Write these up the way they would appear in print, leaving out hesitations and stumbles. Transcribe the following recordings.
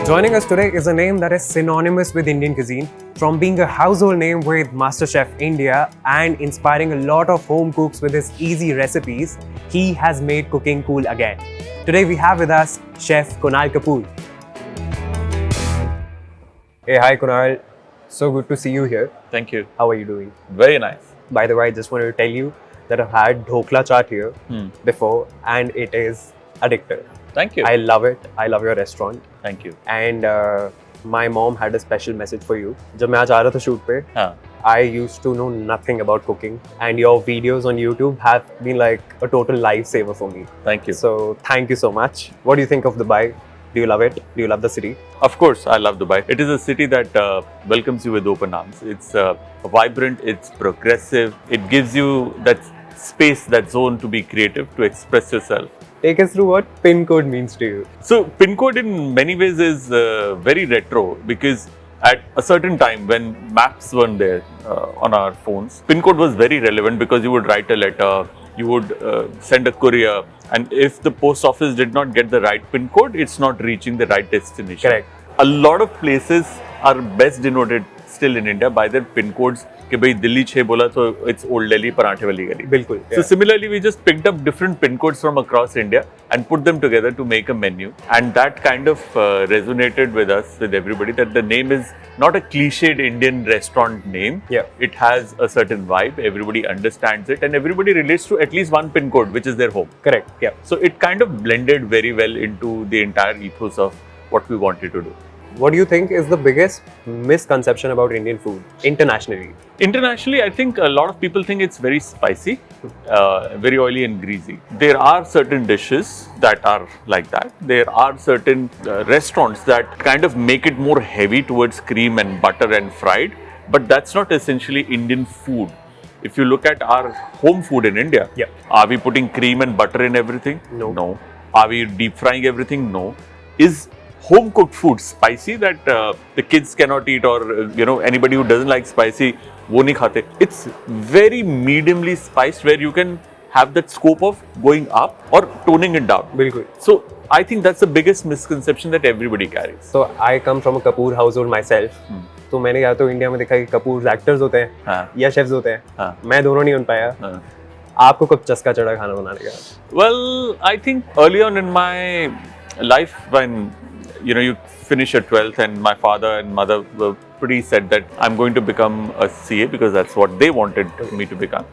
Joining us today is a name that is synonymous with Indian cuisine, from being a household name with Masterchef India and inspiring a lot of home cooks with his easy recipes. He has made cooking cool again. Today we have with us Chef Kunal Kapur. Hey, hi Kunal. So good to see you here. Thank you. How are you doing? Very nice. By the way, I just wanted to tell you that I've had dhokla chaat here before and it is addictive. Thank you. I love it. I love your restaurant. Thank you. And my mom had a special message for you. जब मैं आज आ रहा था shoot पे, हाँ. I used to know nothing about cooking, and your videos on YouTube have been like a total lifesaver for me. Thank you. So thank you so much. What do you think of Dubai? Do you love it? Do you love the city? Of course, I love Dubai. It is a city that welcomes you with open arms. It's vibrant, it's progressive, it gives you that space, that zone to be creative, to express yourself. Take us through what pin code means to you. So, pin code in many ways is very retro because at a certain time when maps weren't there on our phones, pin code was very relevant because you would write a letter, you would send a courier, and if the post office did not get the right pin code, it's not reaching the right destination. Correct. A lot of places are best denoted still in India by their pin codes. कि भाई दिल्ली 6 बोला तो it's old Delhi पराठे वाली गली. बिल्कुल. So similarly, we just picked up different pin codes from across India and put them together to make a menu, and that kind of resonated with us, with everybody, that the name is not a cliched Indian restaurant name. Yeah. It has a certain vibe. Everybody understands it, and everybody relates to at least one pin code, which is their home. Correct. Yeah. So it kind of blended very well into the entire ethos of what we wanted to do. What do you think is the biggest misconception about Indian food internationally? Internationally, I think a lot of people think it's very spicy, very oily and greasy. There are certain dishes that are like that. There are certain restaurants that kind of make it more heavy towards cream and butter and fried, but that's not essentially Indian food. If you look at our home food in India, yeah. Are we putting cream and butter in everything? No. No. Are we deep frying everything? No. Is home cooked food spicy that the kids cannot eat, or anybody who doesn't like spicy wo nahi khate? It's very mediumly spiced where you can have that scope of going up or toning it down. Bilkul. So I think that's the biggest misconception that everybody carries. So I come from a Kapoor household myself. तो मैंने या तो India में देखा कि Kapoor actors होते हैं या शेफ्स होते हैं. मैं दोनों नहीं बन पाया. आपको कब चस्का चढ़ा खाना बनाने का? Well, I think early on in my life, when you finish your 12th, and my father and mother were pretty set that I'm going to become a CA because that's what they wanted me to become.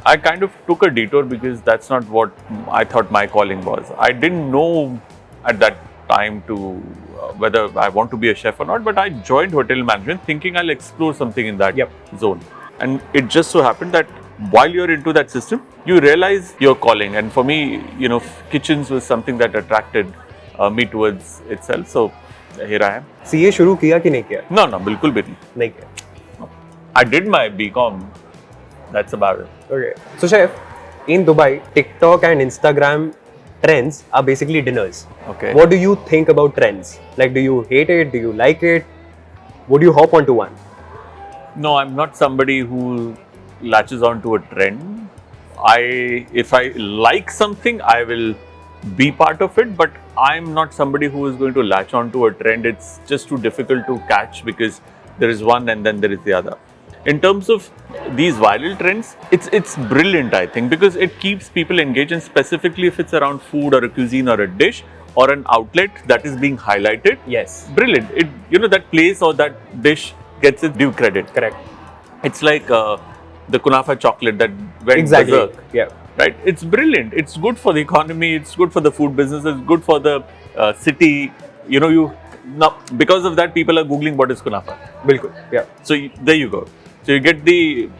I kind of took a detour because that's not what I thought my calling was. I didn't know at that time whether I want to be a chef or not, but I joined hotel management thinking I'll explore something in that zone. And it just so happened that while you're into that system, you realize your calling. And for me, kitchens was something that attracted me towards itself. So here I am. CA शुरू किया कि नहीं किया? No, बिल्कुल भी नहीं किया. I did my BCom. That's about it. Okay. So chef, in Dubai, TikTok and Instagram trends are basically dinners. Okay. What do you think about trends? Like, do you hate it? Do you like it? Would you hop onto one? No, I'm not somebody who latches onto a trend. If I like something, I will be part of it, but I'm not somebody who is going to latch onto a trend. It's just too difficult to catch because there is one and then there is the other. In terms of these viral trends, it's brilliant, I think, because it keeps people engaged, and specifically if it's around food or a cuisine or a dish or an outlet that is being highlighted. Yes. Brilliant. That place or that dish gets its due credit. Correct. It's like the kunafa chocolate that went berserk. Yeah. Right. It's brilliant. It's good for the economy. It's good for the food business. It's good for the city. Now because of that, people are googling what is kunafa. Bilkul. Yeah. So there you go. So you get the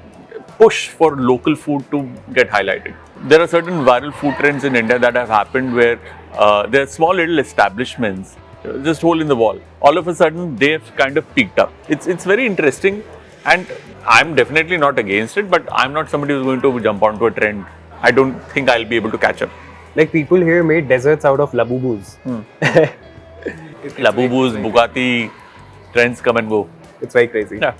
push for local food to get highlighted. There are certain viral food trends in India that have happened where there are small little establishments, just hole in the wall. All of a sudden, they've kind of peaked up. It's very interesting, and I'm definitely not against it, but I'm not somebody who's going to jump onto a trend. I don't think I'll be able to catch up. Like, people here made desserts out of labubus. Labubus, Bugatti, trends come and go. It's very crazy. Yeah.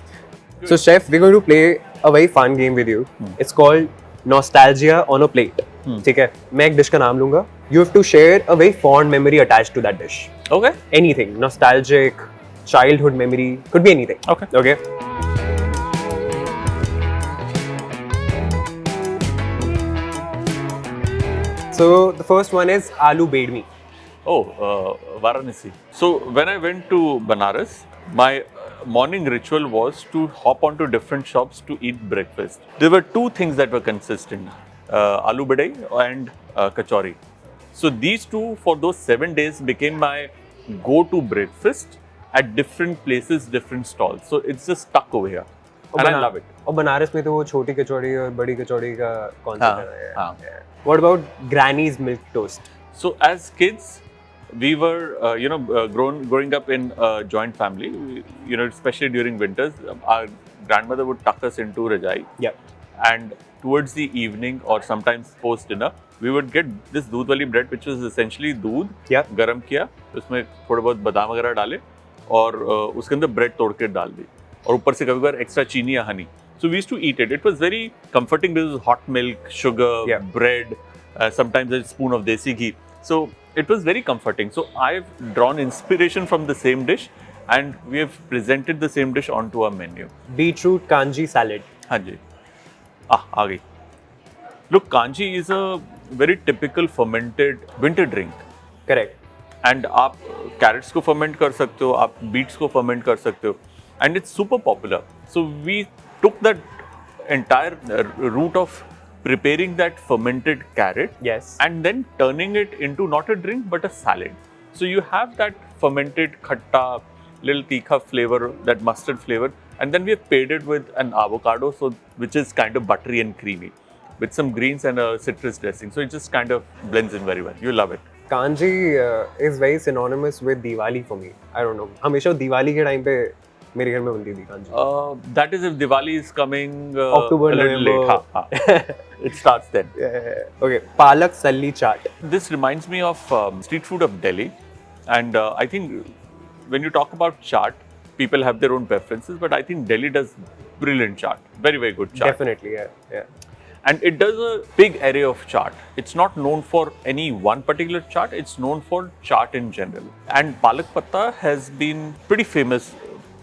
So chef, we're going to play a very fun game with you. It's called Nostalgia on a Plate. ठीक है, मैं एक dish का नाम लूंगा, You have to share a very fond memory attached to that dish. Okay. Anything, nostalgic, childhood memory, could be anything. Okay. Okay. So the first one is aloo bedmi. Oh, Varanasi. So when I went to Banaras, my morning ritual was to hop onto different shops to eat breakfast. There were two things that were consistent: aloo badai and kachori. So these two for those 7 days became my go-to breakfast at different places, different stalls. So it's just stuck over here, and I love it. और बनारस में तो वो छोटी कचौड़ी और बड़ी कचौड़ी का concept है. हाँ. What about Granny's milk toast? So as kids, we were, growing up in a joint family. Especially during winters, our grandmother would tuck us into Rajai. Yeah. And towards the evening or sometimes post dinner, we would get this दूध वाली bread, which was essentially दूध गरम किया, उसमें थोड़े बहुत बादाम वगैरह डाले और उसके अंदर bread तोड़ के डाल दी और ऊपर से कभी-कभार extra चीनी या honey. So we used to eat it. It was very comforting because it was hot milk, sugar, bread, sometimes a spoon of desi ghee. So it was very comforting. So I've drawn inspiration from the same dish and we have presented the same dish onto our menu. Beetroot kanji salad. हाँ जी. आ गई. Look, kanji is a very typical fermented winter drink. Correct. And आप carrots को ferment कर सकते हो, आप beets को ferment कर सकते हो. And it's super popular. So we took that entire route of preparing that fermented carrot and then turning it into not a drink but a salad. So you have that fermented khatta, little tikha flavor, that mustard flavor, and then we have paired it with an avocado, which is kind of buttery and creamy, with some greens and a citrus dressing. So it just kind of blends in very well. You love it. Kanji is very synonymous with Diwali for me. I don't know. हमेशा दिवाली के time पे मेरे घर में बनती थी kanji. That is if Diwali is coming October, a little November. late. It starts then. Okay, palak salli chaat. This reminds me of street food of Delhi, and I think when you talk about chaat, people have their own preferences, but I think Delhi does brilliant chaat. Very, very good chaat. Definitely, yeah. And it does a big array of chaat. It's not known for any one particular chaat, it's known for chaat in general. And palak patta has been pretty famous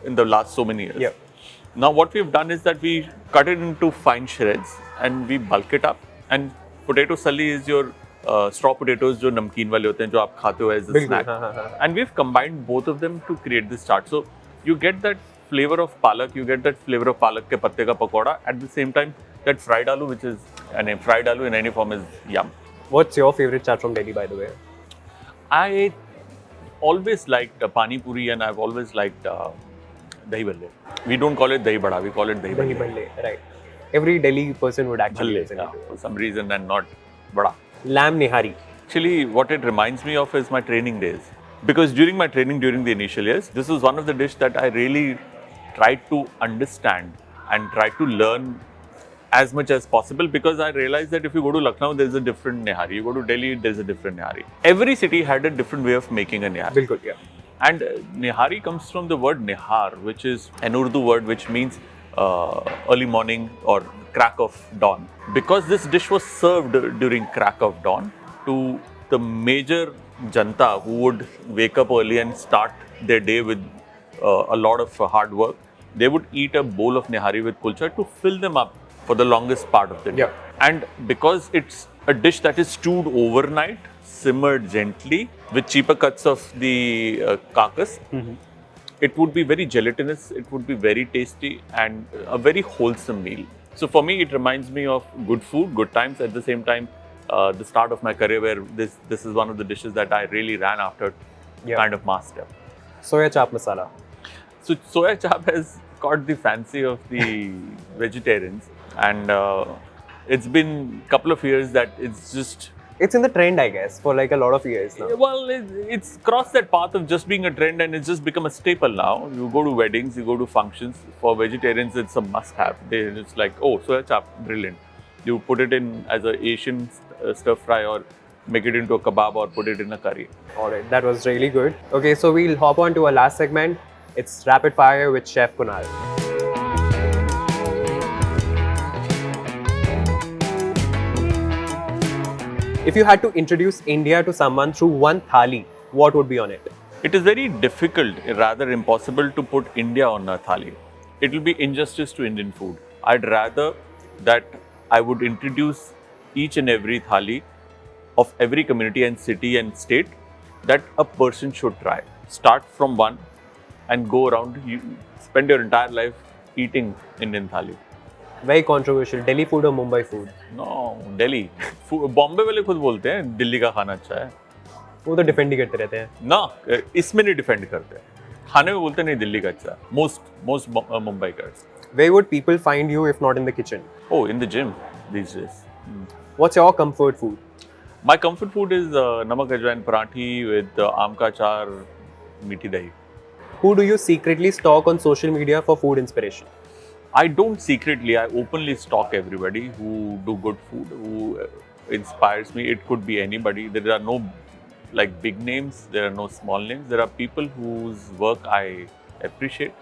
in the last so many years. Yeah. Now what we've done is that we cut it into fine shreds and we bulk it up. And potato salli is your straw potatoes जो नमकीन वाले होते हैं जो आप खाते हो as a snack. And we've combined both of them to create this chaat. So you get that flavor of palak, you get that flavor of palak के पत्ते का pakora. At the same time, that fried aloo, which is fried aloo in any form, is yum. What's your favorite chaat from Delhi, by the way? I always liked pani puri and I've always liked dahi bhalle. We don't call it dahi bada, we call it dahi bhalle. Dahi bhalle, right. Every Delhi person would actually listen to it. For some reason, and not bada. Lamb nihari. Actually, what it reminds me of is my training days. Because during my training, during the initial years, this was one of the dishes that I really tried to understand and tried to learn as much as possible, because I realized that if you go to Lucknow, there's a different nihari. You go to Delhi, there's a different nihari. Every city had a different way of making a nihari. Bilkul, yeah. And nihari comes from the word nihar, which is an Urdu word which means early morning or crack of dawn. Because this dish was served during crack of dawn to the major janta who would wake up early and start their day with a lot of hard work, they would eat a bowl of nihari with kulcha to fill them up for the longest part of the day. Yeah. And because it's a dish that is stewed overnight, simmered gently with cheaper cuts of the carcass, it would be very gelatinous, it would be very tasty and a very wholesome meal. So for me, it reminds me of good food, good times. At the same time, the start of my career where this is one of the dishes that I really ran after, kind of master. Soya chap masala. So soya chap has caught the fancy of the vegetarians, and it's been a couple of years that it's in the trend, I guess, for like a lot of years now. Well, it's crossed that path of just being a trend and it's just become a staple now. You go to weddings, you go to functions. For vegetarians, it's a must-have. It's like, oh, soya chap, brilliant. You put it in as an Asian stir fry or make it into a kebab or put it in a curry. Alright, that was really good. Okay, so we'll hop on to our last segment. It's Rapid Fire with Chef Kunal. If you had to introduce India to someone through one thali, what would be on it? It is very difficult, rather impossible to put India on a thali. It will be injustice to Indian food. I'd rather that I would introduce each and every thali of every community and city and state that a person should try. Start from one and go around. You spend your entire life eating Indian thali. Very controversial. Delhi food or Mumbai food? No, Delhi. Bombay वाले खुद बोलते हैं दिल्ली का खाना अच्छा है. वो तो डिफेंड ही करते रहते हैं. ना इसमें नहीं डिफेंड करते. खाने में बोलते नहीं दिल्ली का अच्छा है. Most Mumbaikars. Where would people find you if not in the kitchen? Oh, in the gym these days. What's your comfort food? My comfort food is namak ajwain parathi with aam ka achar, meethi dahi. Who do you secretly stalk on social media for food inspiration? I don't secretly, I openly stalk everybody who do good food, who inspires me. It could be anybody. There are no like big names, there are no small names. There are people whose work I appreciate.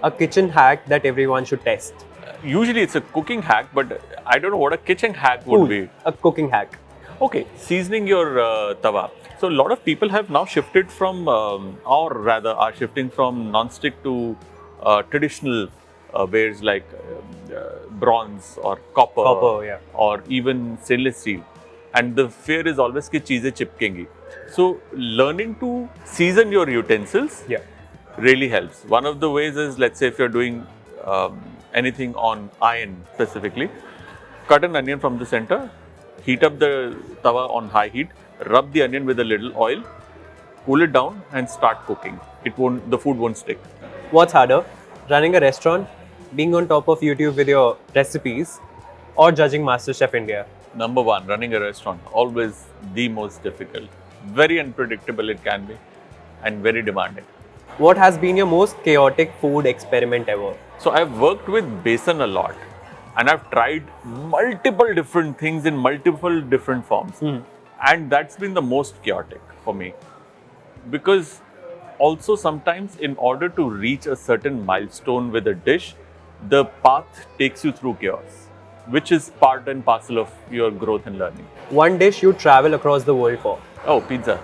A kitchen hack that everyone should test. Usually it's a cooking hack, but I don't know what a kitchen hack would be. A cooking hack. Okay, seasoning your tawa. So a lot of people have now shifted from, or rather are shifting from non-stick to traditional wares like bronze or copper, Yeah. or even stainless steel. And the fear is always कि चीजें चिपकेंगी. So learning to season your utensils Yeah. really helps. One of the ways is, let's say if you're doing anything on iron specifically, cut an onion from the center, heat up the tawa on high heat, rub the onion with a little oil, cool it down and start cooking. The food won't stick. What's harder, running a restaurant, being on top of YouTube with your recipes, or judging Masterchef India? Number one, running a restaurant, always the most difficult. Very unpredictable it can be and very demanding. What has been your most chaotic food experiment ever? So I've worked with besan a lot and I've tried multiple different things in multiple different forms. And that's been the most chaotic for me. Because also sometimes in order to reach a certain milestone with a dish, the path takes you through chaos, which is part and parcel of your growth and learning. One dish you travel across the world for? Oh, pizza.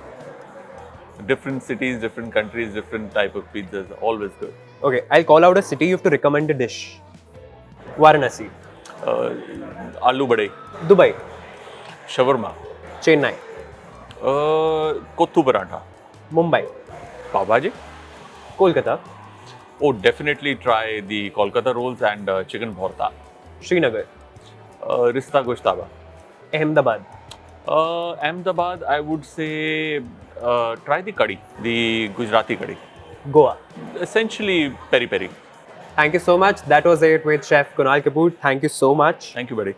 Different cities, different countries, different type of pizzas, always good. Okay, I'll call out a city. You have to recommend a dish. Varanasi. Aloo bade, Dubai. shawarma, Chennai. kottu paratha, Mumbai. pav bhaji. Kolkata. Oh, definitely try the Kolkata rolls and chicken bhorta. Srinagar. Rista Goshtaba. Ahmedabad. Ahmedabad, I would say try the curry, the Gujarati curry. Goa. Essentially peri peri. Thank you so much. That was it with Chef Kunal Kapur. Thank you so much. Thank you, buddy.